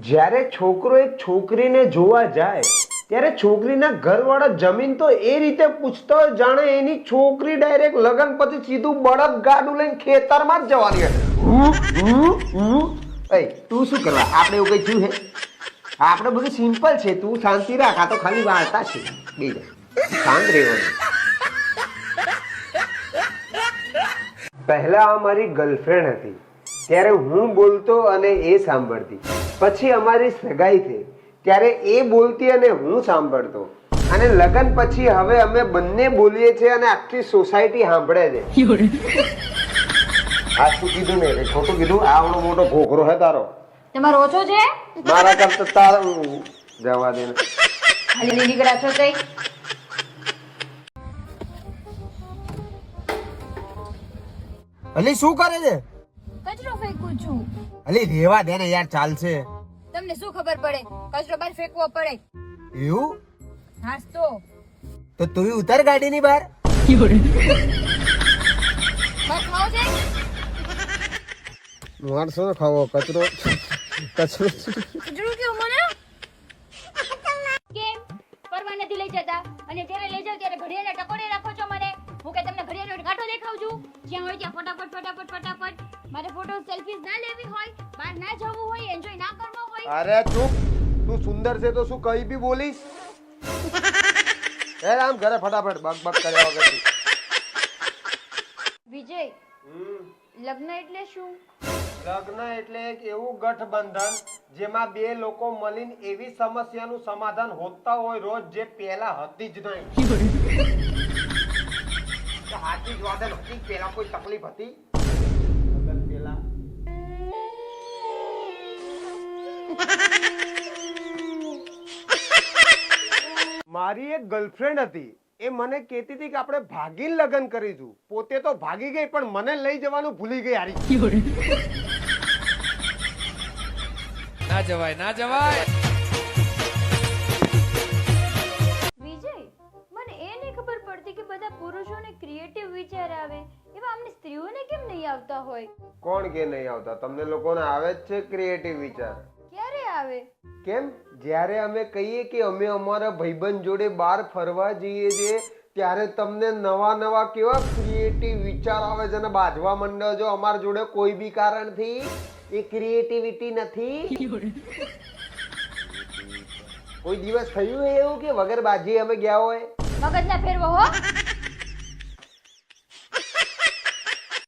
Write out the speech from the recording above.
જ્યારે છોકરો એક છોકરીને જોવા જાય ત્યારે છોકરીના ઘરવાળા જમીન તો એ રીતે પૂછતો હોય જાણે એની છોકરી ડાયરેક્ટ લગન પછી સીધું બળદ ગાડું લઈને ખેતરમાં જ જવાની હોય. એય તું શું કરવા? આપણે એવું કઈ થયું હે? આપણે બધું સિમ્પલ છે, તું શાંતિ રાખ. આ તો ખાલી વાર્તા છે. બીજા શાંત રહેવાનું. પહેલા અમારી ગર્લફ્રેન્ડ હતી ત્યારે હું બોલતો અને એ સાંભળતી. પછી અમારી સગાઈ થઈ ત્યારે એ બોલતી અને હું સાંભળતો. અને લગ્ન પછી હવે અમે બંને બોલીએ છીએ અને આખી સોસાયટી સાંભળે છે. આ શું કીધું ને ખોટું કીધું? આવડો મોટો ઘોઘરો હે તારો. તમારો ઓછો છે? મારા કરતા તારો જવા દે. ખાલી નીકળ્યા છો તઈ. અલી શું કરે છે? કચરો ફેંકું છું. અલી રેવા દે ને યાર, ચાલશે. તમને શું ખબર પડે? કચરો બહાર ફેંકવો પડે. એવું? હાસ તો તું ઉતાર ગાડીની બહાર. બસ ખાઓ છે? મારસો ખાવો કચરો કચરો. કચરો કેવું મને? કેમ ફરવા નથી લઈ જતા? અને જ્યારે લઈ જાવ ત્યારે ઘડિયાળના ટકોરે રાખો છો મને. હું કે તમને ઘડિયાળનો કાંટો દેખાઉં છું? જ્યાં હોય ત્યાં ફટાફટ. મારે ફોટો સેલ્ફીઝ ના લેવી હોય, બહાર ના જવું હોય, એન્જોય ના કરવો હોય. અરે ચૂપ. તું સુંદર છે તો શું કઈ બી બોલીશ? એ રામ ઘરે ફટાફટ બક કર્યા વગર. વિજય, લગ્ન એટલે શું? લગ્ન એટલે એક એવું ગઠબંધન જેમાં બે લોકો મળીને એવી સમસ્યાનું સમાધાન હોતા હોય રોજ જે પહેલા હતી જ નહીં. હાથી જ વાદન હતી, પહેલા કોઈ તકલીફ હતી? લગ્ન પહેલા મારી એક ગર્લફ્રેન્ડ હતી. એ મને કહેતી હતી કે આપણે ભાગીને લગ્ન કરીશું. પોતે તો ભાગી ગઈ પણ મને લઈ જવાનું ભૂલી ગઈ. હારી ના જવાય. વિજય, મને એ નહીં ખબર પડતી કે બધા પુરુષોને ક્રિએટિવ વિચાર આવે એવા અમને સ્ત્રીઓને કેમ નહીં આવતા હોય? કોણ કે નહીં આવતા? તમને લોકોને આવે જ છે ક્રિએટિવ વિચાર. ક્યારે આવે? કેમ? જ્યારે અમે કહીએ કે અમે અમારા ભાઈબંધ જોડે બહાર ફરવા જઈએ છીએ ત્યારે તમને નવા કેવા ક્રિએટિવ વિચાર આવે છે અને બાજવા માંડો છો અમારા જોડે કોઈ બી કારણથી. એ ક્રિએટિવિટી નથી. કોઈ દિવસ થયું એવું કે વગર બાજી અમે ગયા હોય? મગજ ના ફેરવો હો.